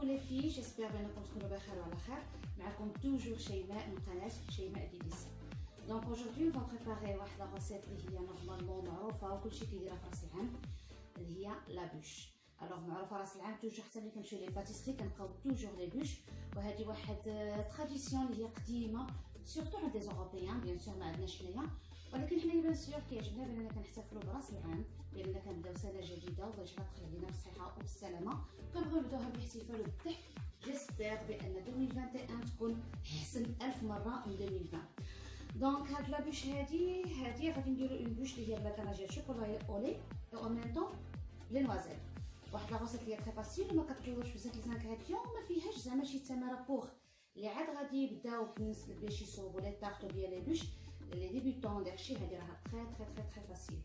coucou les filles, j'espère بانكم تكونوا بخير وعلى خير. معكم توجور شيماء من قناة شيماء ديليس. دونك aujourd'hui on va préparer واحد لا recette اللي هي نورمالمون معروفه وكلشي كيديرها في راس العام اللي هي لا بوش. الوغ معروفه راس العام توجور حتى ملي كنمشيو لي باتيسري كنلقاو توجور لي بوش، وهذه واحد تراديسيون اللي هي قديمه سورتو عند لي اوروبيان بيان سور ما عندناش حنايا، ولكن حنايا بيان سور كيعجبنا باننا كنحتفلوا براس العام لاننا كنبداو سنه جديده وباش تدخل علينا بالصحه وبالسلامه، كنبغيو نبداوها بالاحتفال وبالضحك. جيسبر بان 2021 تكون احسن 1000 مره من 2020. دونك هاد لا بوش هادي غادي نديرو اون بوش اللي هي بلا كناجي شوكولا اولي او ميم طون لي نوازيل. واحد لا غوسيت اللي تري فاسيل وما كتطلبش بزاف لي زانغريديون وما فيهاش زعما شي تماره بوغ اللي عاد غادي يبداو بالنسبه باش يصوبوا لي طارطو ديال لي بوش لي ديبيوتون. داكشي هادي راها تري فاسيل.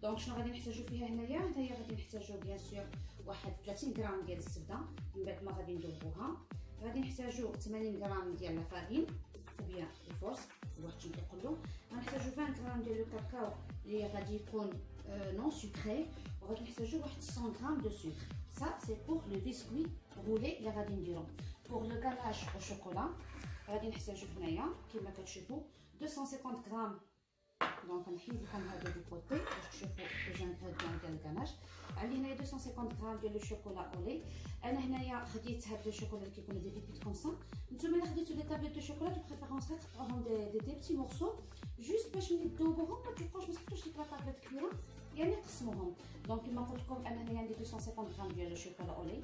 دونك شنو غادي نحتاجو فيها هنايا غادي نحتاجو بيان سور واحد 30 غرام ديال الزبده من بعد ما غادي ندوبوها. غادي نحتاجو 80 غرام ديال لا فارين او بيان الفورس واحد كيقولوا. غنحتاجو 20 غرام ديال لو كاكاو اللي غادي يكون نون سكري، وغادي نحتاجو واحد 100 غرام دو سكر. Ça c'est pour le biscuit roulé اللي غادي نديرو. pour le ganache au chocolat غادي نحتاجو هنايا كما كتشوفوا 250 غرام. دونك نحيد لكم هذا دو كوتي باش تشوفوا لي زانغريديون ديال الكناج. عندي هنايا 250 غرام ديال لو شوكولا اولي. انا هنايا خديت هاد لو شوكولا اللي كيكونوا دي بيبيت كوم سا. نتوما الا خديتو لي طابليت دو شوكولا دو بريفيرونس تقطعوهم دي بيتي مورسو جوست باش ملي تذوبوهم ما تبقاوش ما تحطوش ديك لا طابليت كبيره، يعني قسموهم. دونك كما قلت لكم انا هنايا عندي 250 غرام ديال لو شوكولا اولي.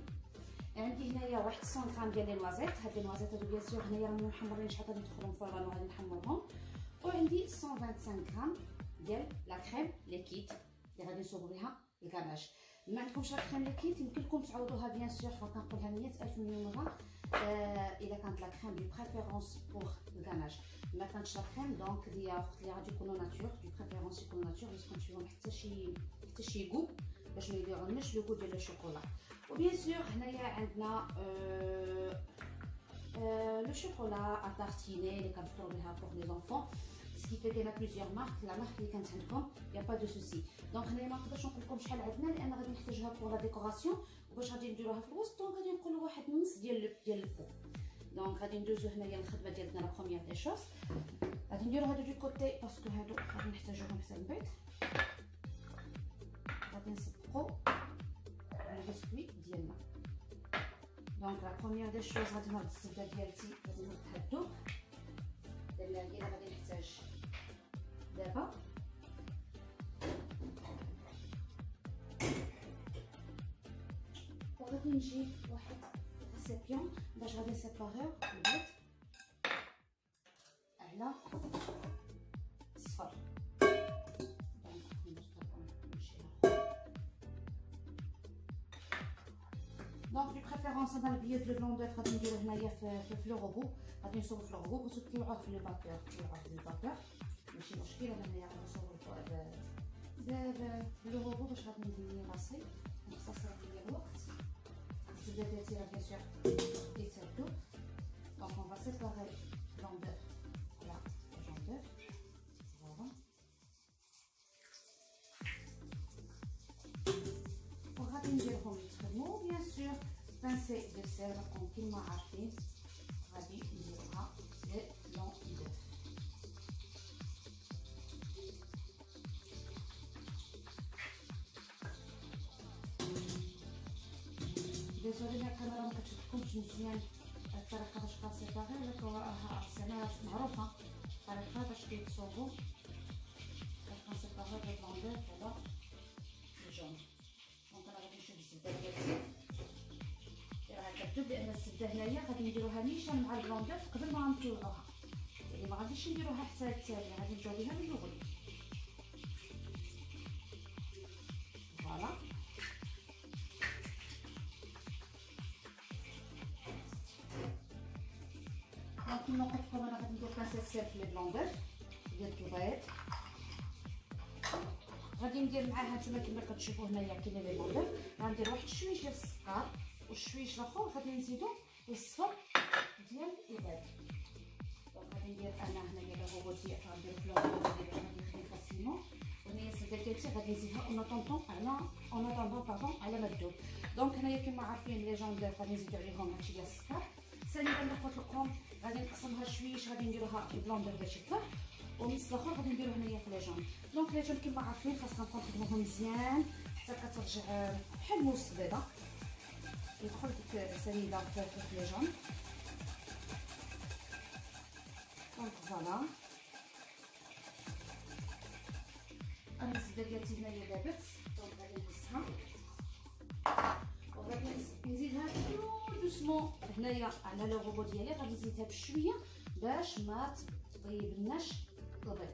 عندي هنايا واحد 100 غرام ديال لي نوازيت. هاد لي نوازيت هادو بيان سور هنايا راهم محمرين شحال غادي ندخلهم في الفران وغادي نحمرهم. وعندي 125 غرام ديال لا كريم ليكيد اللي غادي نصوبو بها الكناج. ما عندكمش لا كريم ليكيد يمكن لكم تعوضوها بيان سور، كنقولها 100000 مليون مره. الا كانت لا كريم دو بريفيرونس بوغ الكناج. ما كانتش لا كريم دونك دي ياغورت اللي غادي يكونوا ناتور دو بريفيرونس يكونوا ناتور باش كنمشي فيهم حتى شي غو باش ما يديرولناش لو غو ديال الشوكولا. وبيان سور هنايا عندنا لو شوكولا ا تارتيني اللي كنفطروا بها بوغ لي زونفون. ce qui fait qu'il y a plusieurs marques. la marque اللي كانت عندكم il y a pas de souci. دونك هنايا ما نقدرش نقول لكم شحال عندنا لان غادي نحتاجها بور لا ديكوراسيون وباش غادي نديروها في الوسط. دونك غادي نقولوا واحد نص ديال البو. دونك غادي ندوزو هنايا الخدمه ديالنا. لا بروميير دي شوز غادي نديرو هادو دو كوتي باسكو هادو غادي نحتاجوهم حتى من بعد. غادي نصبقو البسكويت ديالنا. دونك لا بروميير دي شوز غادي نهض الزبده ديالتي غادي نوضحها الذوب. دابا اللي غادي نحتاج دابا وغادي نجيب واحد ريسيبيون باش غادي نسيباريو البيض على الصفر. دونك دو بريفيرونس انا البيض لو بلون دوف غادي نديرو هنايا في لو روبو. غادي نصوبو في لو روبو وتطلعوه في لو بابور ماشي مشكل. انا هنايا غادي نصوبو لو روبو باش غادي ندير راسي نختصر ليا الوقت. الزبده ديالتي راه بيان سور خديتها تذوب. دونك اون فا سيباري بلون دوف على جون دوف. فوالا وغادي نديرهم يتخدمو بيان سور بانسي دو سيل كيما عارفين غادي نديروها لي بلون دوف. ديزولي لا الكاميرا ما كتشوفكمش مزيان الطريقه باش كنسيباري، ولكن راها سنه معروفه الطريقه باش كيتصوبوا. كنسيباري لي بلون دوف على الجون. دونك انا غادي نشوف الزبده ديالتي راها كتذوب لان الزبده هنايا غادي نديروها نيشان مع البلون دوف قبل ما نطلعوها، يعني ما غاديش نديروها حتى التالي، غادي نبداو بها من الاول. فوالا دونك كيما قلت لكم انا غادي ندير كاسه سير في لي بلون دوف ديال البيض. غادي ندير معاها نتوما كما كتشوفوا هنايا كاين لي بلون دوف. غندير واحد شويش ديال السكر والشويش الاخر غادي نزيدو الصفر ديال البيض. دونك غادي ندير انا هنايا لو روبو ديال غندير في لو روبو ديال غادي نخدم فاسيلمون. وهنايا الزبده ديالتي غادي نزيدها اون اتوندون على ما تذوب. دونك هنايا كما عارفين لي جوندور غادي نزيدو عليهم هادشي ديال السكر. ثانيا اللي قلت لكم غادي نقسمها شويش، غادي نديروها في البلوندر باش يطلع، والنص الاخر غادي نديرو هنايا في لي جون. دونك لي جون كما عارفين خاصنا نبقاو نخدموهم مزيان حتى كترجع بحال موس البيضه، يدخل ديك السنيده في لي جون. دونك فوالا انا الزبده ديالتي هنايا دابت. دونك غادي نقصها وغادي نزيدها دوسمون هنايا على لو روبو ديالي، غادي نزيدها بشويه باش ما طيبناش البيض.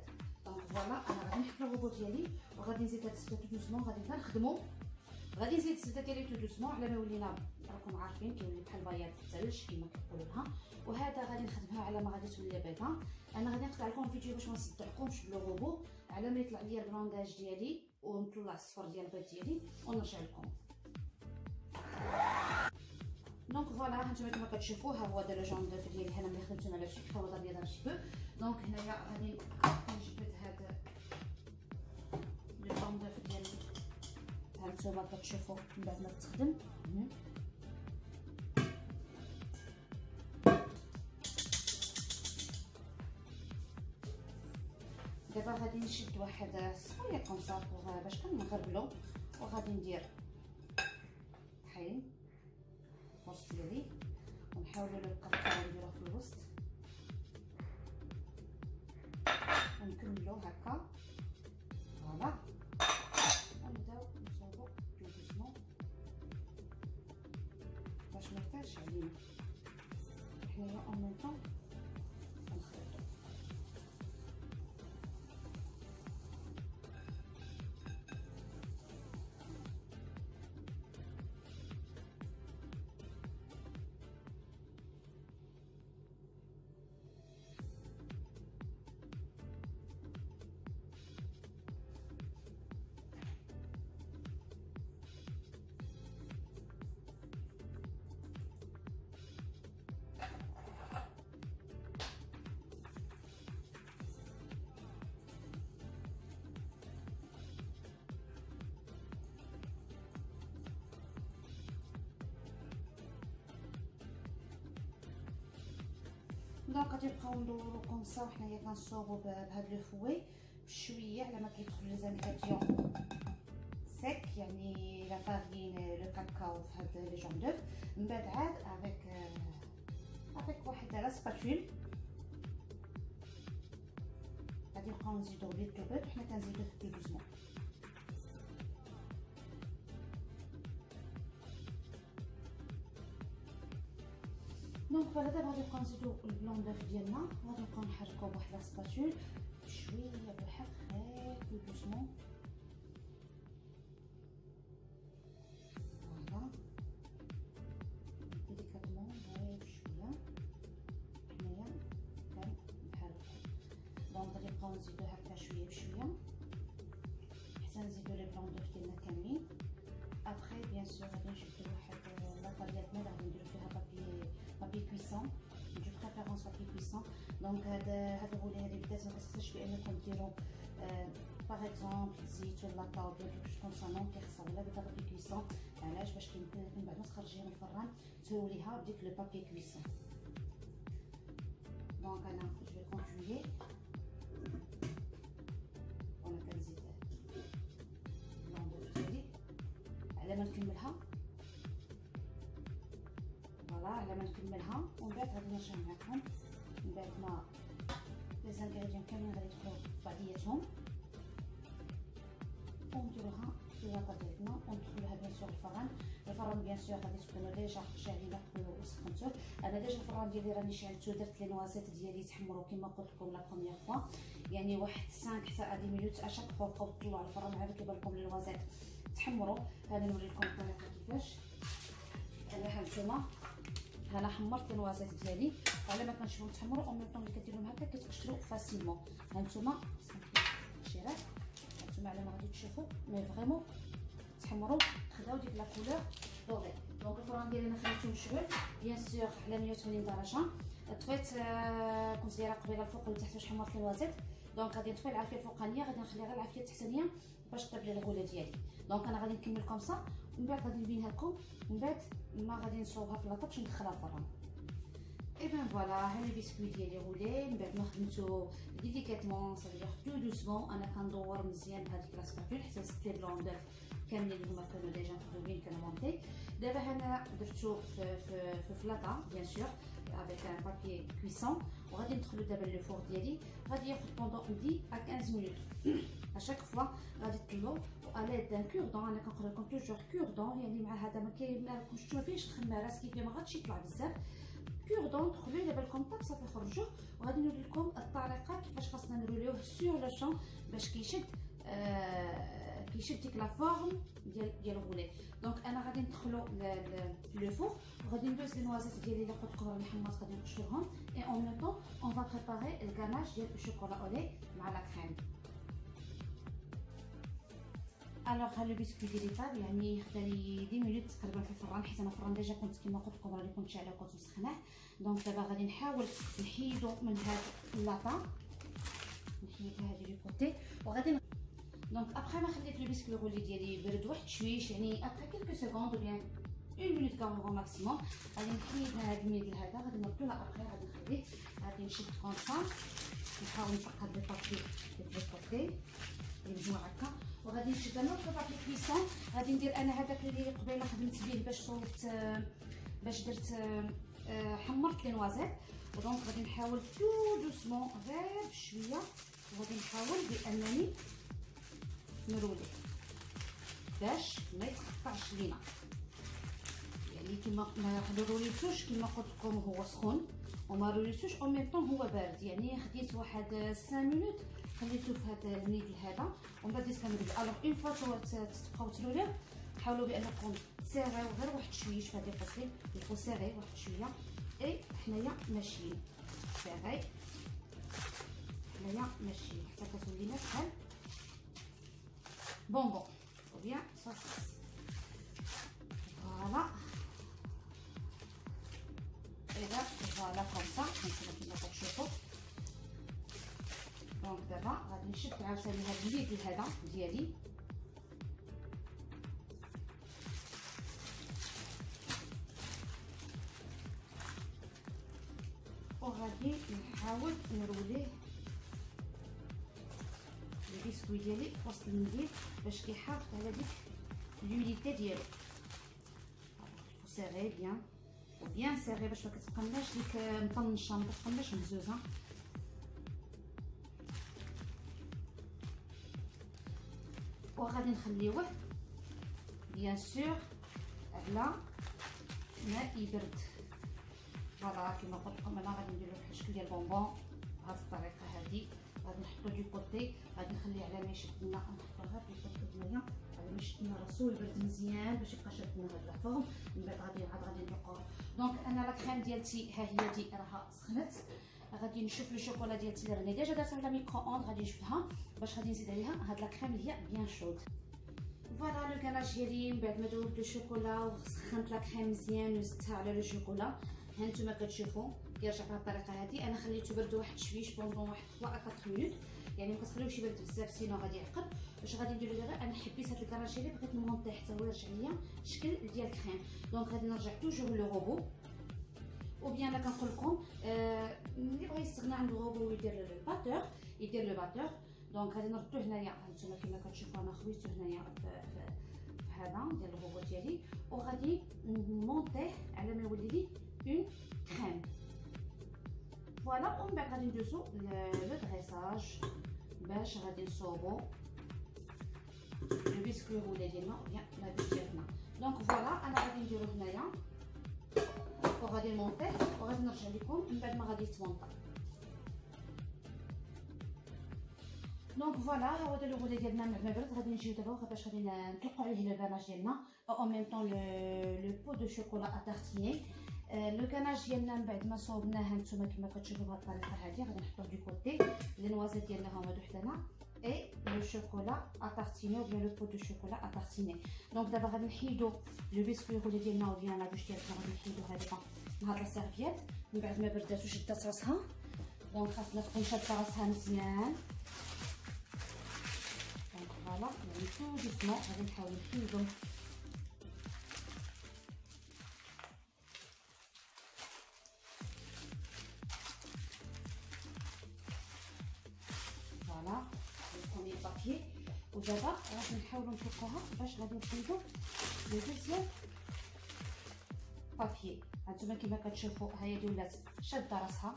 دونك فوالا انا غادي نحط الروبو ديالي وغادي نزيد هاد الزبده دوسمون، غادي نبدا نخدمو. غادي نزيد الزبده ديالي دوسمون على ما ولينا راكم عارفين كيولي بحال بياض الثلج كما كيقولوا لها. وهذا غادي نخدمها على ما غادي تولي بيضه. انا غادي نقطع لكم الفيديو باش ما نصدعكمش بالروبو على ما يطلع ليا البلونداج ديالي ونطلع الصفر ديال البيض ديالي ونرجع لكم. دونك فوالا هانتوما كما كتشوفوا ها هو دابا جون دوف ديالي انا ملي خدمتهم على شي حواضر ابيض ان شي بو. دونك هنايا غادي نجبد هذا لو جون دوف ديالي هانتوما كتشوفوا من بعد ما تخدم. دابا غادي نشد واحد صفايه كونصا باش كنغربلو، وغادي ندير طحين الفرص ديالي ونحاولوا الكاكاو نديروه في الوسط ونكملو هكا. فوالا ونبداو نصوبو دوزمون باش ما يطيرش علينا حنايا اون ميم طون نخلطو. دونك غادي نبقاو ندورو كومسا وحنايا كنصوبو بهاد لو فوي بشويه على ما كيدخل لي زانغريديون سيك، يعني لا فارين لو كاكاو في هاد لي جون دوف. من بعد عاد افيك واحد لا سباتول غادي نبقاو نزيدو بيض وحنا كنزيدوه دوزمون. دونك فوالا دابا غادي نبقاو نزيدو البلون دوف ديالنا، غادي نبقاو نحركو بواحد لا سباتول بشويه بالحق غير دوزمون. فوالا ديليكاتمون غير بشويه حنايا كنحركو. دونك غادي نبقاو نزيدو هكا شويه بشويه حتى نزيدو لي بلون دوف ديالنا كاملين. ابخي بيان سور غادي نشدو واحد لاطا ديالنا اللي غادي نديرو فيها بابي كويسون، دو بريفيرونس بابي كويسون. دونك هاد الغولي هادي بدات ما كتخصش بانكم ديروا باغ اكزومبل زيت ولا طاو ديال كيفاش كون سا، نون كيخصها ولا بدا بابي كويسون. علاش؟ باش من بعد ما تخرجيها من الفران توليها بديك لو بابي كويسون. دونك انا جو في كونتينيي وانا كنزيد لوندوف ديالي على ما نكملها. فوالا على ما نكملها ومن بعد غادي نرجع معكم من بعد ما لي زانغريديون كاملين غادي يدخلوا بعضياتهم ونديروها في اللاطه ديالنا وندخلوها بيان سور الفران. الفران بيان سور غادي تكونوا ديجا شاعلين تكونوا وسخنتوه. انا ديجا الفران ديالي راني شعلته، درت لي نوازيت ديالي تحمروا كما قلت لكم لا بروميير فوا، يعني واحد 5 حتى 10 مينوت اشاك فوا بقاو تطلعوا على الفران عاد كيبان لكم لي نوازيت تحمروا. هذا نوري لكم الطريقه كيفاش. انا هانتوما انا حمرت النوازيت ديالي على ما كنشوفهم تحمروا او ميم طون اللي كديرهم هكا كيتقشروا فاسيلمون. هانتوما التقشيرات هانتوما على ما غادي تشوفوا مي فريمون تحمروا خداو ديك لا كولور دوغي. دونك الفران ديالي انا خليته مشعل بيان سور على 180 درجه. طفيت كنت دايره قبيله الفوق والتحت باش حمرت النوازيت. دونك غادي نطفي العافيه الفوقانيه، غادي نخلي غير العافيه التحتانيه باش طيب لي الغوله ديالي. دونك انا غادي نكمل كومسا، من بعد غادي نبينها لكم، من بعد ما غادي نصوبها في لاطا باش ندخلها الفران. اي بان فوالا ها لي بيسكويت ديالي غولي، من بعد ما خدمتو ديليكاتمون صافي تو دوسمون. انا كندور مزيان بهذيك لا سباتول حتى ستي بلون دوف كاملين اللي هما كانوا ديجا مخدومين كانوا مونتي. دابا هنا درتو في فلاطه بيان سور افيك ان بابي كويسون، وغادي ندخلو دابا لو فور ديالي. غادي ياخد بوندون 10 à 15 مينوت. اشاك فوا غادي تطلو واليد دان كوردون. انا كنقول لكم توجور كوردون، يعني مع هذا ما كنتش ما فيهش الخماره كيف ما غاديش يطلع بزاف. كوردون دخلوا على بالكم طاب صافي خرجوا. وغادي نوري لكم الطريقه كيفاش خاصنا نروليوه سور لو شون باش كيشد ديك لا فورم ديال الغولي. دونك انا غادي ندخلو لو فور، وغادي ندوز لي نوازيت ديالي اللي قلت لكم راني حمرت غادي نقشرهم. اي اون ميم طون اون فا بريباري الكاناج ديال الشوكولا اولي مع لا كريم. الوغ ها لو بيسكوي ديالي طاب، يعني خدا لي 10 مينوت تقريبا في الفران، حيت انا الفران ديجا كنت كيما قلت لكم راني كنت شاعله كنت مسخناه. دونك دابا غادي نحاول نحيدو من هاد اللاطا، نحيدها هادي لو كوتي وغادي دونك ابخي ما خليت لو بيسكوي غولي ديالي يبرد واحد شويش، يعني ابخي كيلكو سكوند او بيان 1 مينوت كامل ماكسيموم. غادي نحيد هاد الميغل هذا، غادي نردو له ابخي، غادي نخليه، غادي نشد كونسا، نحاول نفك هاد لي بابي لي كوتي المجموعه هكا، وغادي نشد انا في بابي كويسون. غادي ندير انا هذاك اللي قبيله خدمت به باش صوبت باش درت حمرت لي نوازيت. ودونك غادي نحاول تو دوسمون غير بشويه، وغادي نحاول بانني نرولي باش ما يتقطعش لينا، يعني كيما ما روليتوش كيما قلت لكم هو سخون وما روليتوش او ميم طون هو بارد. يعني خديت واحد 5 مينوت خليته في هذا الميغل هذا، ومن بعد بديت كنرولي. الوغ اون فوا تبقاو تروليو حاولوا بانكم تسيريو غير واحد شويش في هذه الفصيل، يبقوا سيري واحد شويه. اي حنايا ماشيين سيري، حنايا ماشيين حتى كتولينا بحال بونبون او بيان صوص. فوالا اذا فوالا كومسا كما كتشوفوا. دونك دابا غادي نشد عاوتاني هاد الميغل هذا ديالي، وغادي نحاول نروليه البيسكوي ديالي في وسط المنديل باش كيحافظ على ديك لونيتي ديالو. سيري بيان وبيان سيري باش ما كتبقاش ديك مطنشه، ما كتبقاش مهزوزه. وغادي نخليوه بيان سور على ماء يبرد. فوالا كيما قلت لكم انا غادي نديرو بحال الشكل ديال البونبون بهذه الطريقه هذه. غادي نحطو دو كوتي، غادي نخليه على ما يشد لنا، نحطو غير في الكوتي هنايا على ما يشد لنا راسو يبرد مزيان باش يبقى شاد لنا هاد لافورم. من بعد غادي نطلقوه. دونك انا لا كريم ديالتي ها هي دي راها سخنت. غادي نشوف لو شوكولا ديالتي اللي راني ديجا درتها على ميكرو اوند، غادي نشوفها باش غادي نزيد عليها هاد لا كريم اللي هي بيان شود. فوالا لو كاناج ديالي من بعد ما دوبت لو شوكولا وسخنت لا كريم مزيان وزدتها على لو شوكولا ها نتوما كتشوفوا كيرجع بهاد الطريقه هذه. انا خليته برد واحد شويش بوندون واحد 3 à 4 مينوت، يعني ما كتخليوش يبرد بزاف سينو غادي يعقد. واش غادي نديرو دابا؟ انا حبيت هاد الكراج ديالي بغيت نمونطيه حتى هو يرجع ليا الشكل ديال الكريم. دونك غادي نرجع توجور لو روبو، او بيان انا كنقول لكم اللي بغى يستغنى عن الروبو ويدير الباتور يدير لو باتور. دونك غادي نردو هنايا هانتوما كما كتشوفوا انا خويتو هنايا في هذا ديال الروبو ديالي، وغادي نمونطيه على ما يولي لي اون كريم. فوالا ومن بعد غادي ندوزو لو دريساج باش غادي نصوبو لو بيسكوي غولي ديالنا بيان لا بيس ديالنا. دونك فوالا انا غادي نديرو هنايا وغادي نمونطيه وغادي نرجع لكم من بعد ما غادي يتمونطا. دونك فوالا ها هو لو غولي ديالنا مع ما برد. غادي نجيو دابا باش غادي نطلقوا عليه لو كاناج ديالنا او ميم طون لو بو دو شوكولا اتارتيني. لو كاناج ديالنا من بعد ما صوبناه هانتوما كما كتشوفوا بهذه الطريقه هذه غادي نحطوه دو كوتي. لي نوازيت ديالنا هما دو حدانا اي لو شوكولا اتارتيني ولا لو بو دو شوكولا اتارتيني. دونك دابا غادي نحيدو لو بيسكوي غولي ديالنا وبيان لا بوش ديالنا غادي نحيدو هذيك مع هاد لا سيرفييت من بعد ما بردات وشدات راسها. دونك خاصنا تكون شاده راسها مزيان. دونك فوالا يعني تو دوسمون غادي نحاول نحيدو فوالا البروميير بابيي. ودابا غادي نحاولوا نفكوها باش غادي نحيدو لو دوزيام بابيي. هانتوما كيما كتشوفوا ها هي ولات شاده راسها،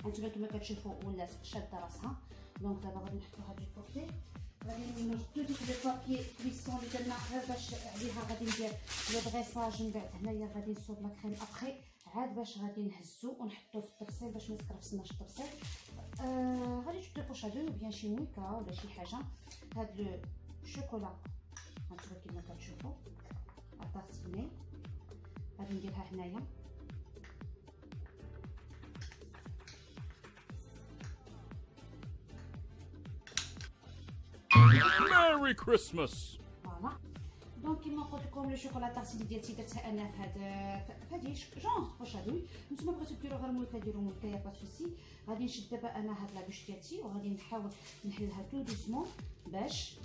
هانتوما كيما كتشوفوا ولات شاده راسها. دونك دابا غادي نحطوها دو كوتي، غادي نردو ديك لي بابيي كريسون اللي درنا غير باش عليها غادي ندير لو دريساج. من بعد هنايا غادي نصوب لا كريم ابخي عاد باش غادي نهزو ونحطو في الطبسيل باش ما يتكرفسناش الطبسيل. غادي تحطو بوشادو و بيان شي مويكا ولا شي حاجه. هاد لو شوكولا هانتوما كيما كتشوفوا اطاسيني غادي نديرها هنايا. Merry Christmas. فوالا دونك كيما قلت لكم لو شوكولا طاسي ديالتي درتها انا في هادي جونغ بوشادوي. نتوما بغيتو ديروا غير مويكا ديروا مويكا يا با سوسي. غادي نشد دابا انا هاد لابوش ديالتي وغادي نحاول نحلها تو دوسمون باش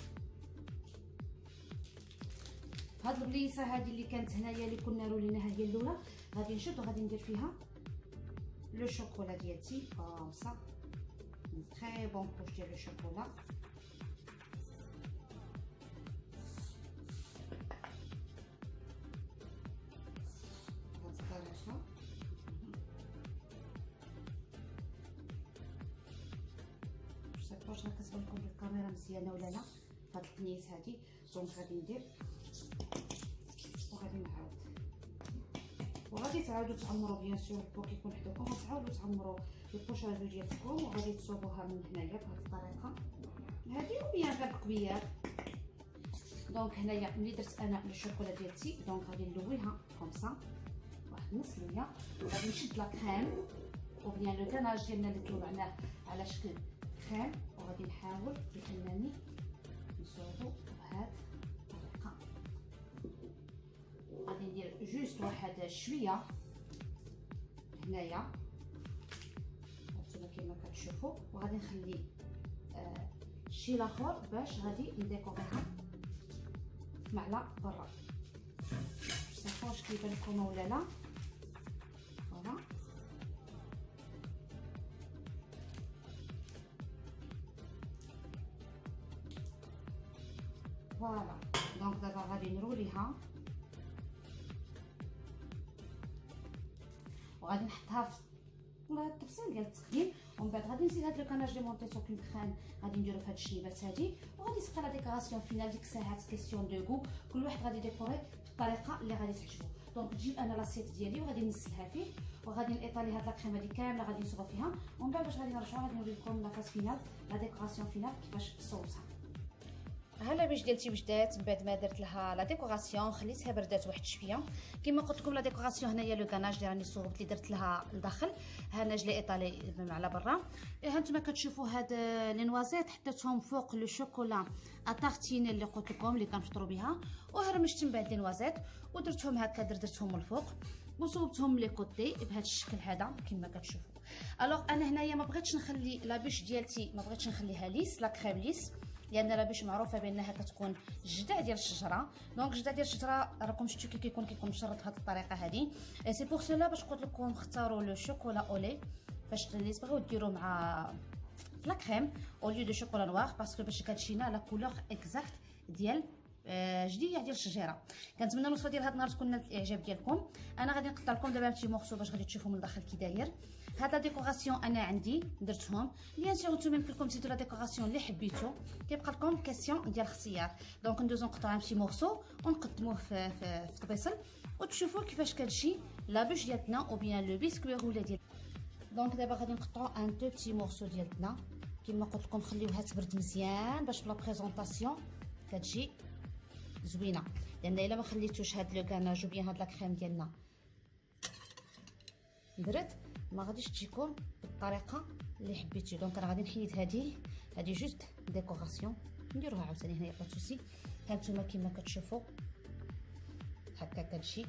هاد البليصه هادي اللي كانت هنايا اللي كنا روليناها هي الاولى. غادي نشد وغادي ندير فيها لو شوكولا ديالتي كوم سا. تري بون كوش ديال لو شوكولا. واش راه كتبان لكم بالكاميرا مزيانه ولا لا فهاد القنيس هادي. دونك غادي ندير وغادي نعاود وغادي تعاودوا تعمروا بيان سور البو كيكون حداكم غتعاودوا تعمروا البوشاجو ديالكم وغادي تصوبوها من هنايا بهاد الطريقه هادي وبيان غير بكبيات. دونك هنايا ملي درت انا الشوكولا ديالتي دونك غادي نلويها كوم سا واحد نص ليا وغادي نشد لا كريم وبيان لو كاناج ديالنا اللي طلعناه على شكل كريم وغادي نحاول بانني نصوبو بهاد الطريقه. غادي ندير جوست واحد شويه هنايا هانتوما كيما كتشوفوا وغادي نخلي شي لاخر باش غادي نديكوريها معلا برا. مصافوش كيبان لكم ولا لا. فوالا فوالا دونك دابا غادي نروليها وغادي نحطها في هاد الطبسيل ديال التقديم. ومن بعد غادي نزيد هاد لو كاناج لي مونطيتو كيم كريم غادي نديرو في هاد الشنيبات هادي وغادي تبقى لا ديكوراسيون فينال. ديك الساعات كيسيون دو غو كل واحد غادي ديكوري بالطريقه اللي غادي تعجبو. دونك نجيب انا لاسيت ديالي وغادي ننزلها فيه وغادي نيطالي هاد لا كريم هادي كامله غادي نصوبها فيها. ومن بعد باش غادي نرجعو غادي نوريكم لا فاز فينال لا ديكوراسيون فينال كيفاش صوبتها. ها لاباش ديالتي وجدات من بعد ما درت لها لا ديكوراسيون خليتها بردات واحد شويه. كما قلت لكم لا ديكوراسيون هنايا لو كاناج اللي راني صوبت اللي درت لها لداخل هنا جلي ايطالي على برا. ها نتوما كتشوفوا هاد لي نوازيت حطيتهم فوق لو شوكولا اطارتين اللي قلت لكم اللي كنفطروا بها وهرمشت من بعد لي نوازيت ودرتهم هكا درتهم من الفوق وصوبتهم لي كوتي بهذا الشكل هذا كما كتشوفوا. الوغ انا هنايا ما بغيتش نخلي لابوش ديالتي ما بغيتش نخليها ليس لا كريم ليس لان لابوش معروفه بانها كتكون الجدع ديال الشجره. دونك الجدع ديال الشجره راكم شفتوا كي كيكون مشرط بهذه الطريقه هذه. سي بور سولا باش قلت لكم اختاروا لو شوكولا اولي فاش اللي تبغيو ديروا مع لا كريم او ليو دو شوكولا نوار باسكو باش كتجينا لا كولور اكزاكت ديال جديه ديال الشجيره. كنتمنى الوصفه ديال هذا النهار تكون نالت الاعجاب ديالكم. انا غادي نقطع لكم دابا شي مورسو باش غادي تشوفوا من الداخل كي داير. هاد لا ديكوراسيون انا عندي درتهم بيان سور نتوما يمكن لكم تزيدوا لا ديكوراسيون اللي حبيتو كيبقى لكم كاستيون ديال الاختيار. دونك ندوزو نقطعوا شي مورسو ونقدموه في الطبيصل وتشوفوا كيفاش كتجي لا بوش ديالنا او بيان لو بيسكوي رولا ديال. دونك دابا غادي نقطعوا ان تو بتي مورسو ديالنا كما قلت لكم خليوها تبرد مزيان باش في لا بريزونطاسيون كتجي زوينه. لان الا ما خليتوش هاد لو كاناج بيان هاد لا كريم ديالنا برد ما غاديش تجيكم بالطريقه اللي حبيتي. دونك انا غادي نحيد هادي جوست ديكوراسيون نديروها عاوتاني هنايا با سوسي. ها نتوما كما كتشوفوا هكا كتجي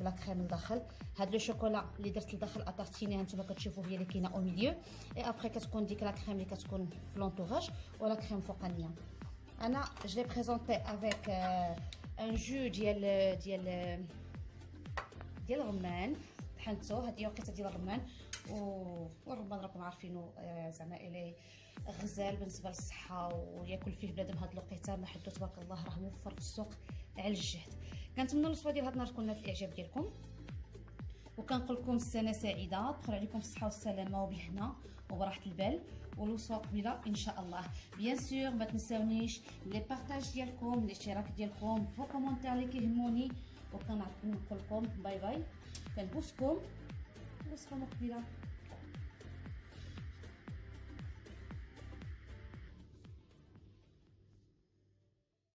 بلا كريم لداخل. هاد لو شوكولا اللي درت لداخل اطارتينيها نتوما كتشوفوا هي اللي كاينه او ميليو، اي ابري كتكون ديك لا كريم اللي كتكون في لونطوراج ولا كريم فوقانيه. انا جو لي بريزونتي افيك ان جو ديال الرمان طحنتو. هذه وقيته ديال الرمان، والرمان راكم عارفينو زعما الي غزال بالنسبه للصحه وياكل فيه بنادم. هاد الوقيته ما حدو تبارك الله راه موفر في السوق على الجهد. كنتمنى الوصفه ديال هاد النهار تكون نالت الاعجاب ديالكم، وكنقول لكم السنه سعيده، تدخل عليكم الصحه والسلامه وبالهنا وبراحه البال، والوصفه قبيله ان شاء الله. بيان سور ما تنساونيش لي بارطاج ديالكم، الاشتراك ديالكم، فو كومونتير اللي كيهموني، وكنقول لكم باي باي، كنبوسكم، وصفه مقبله.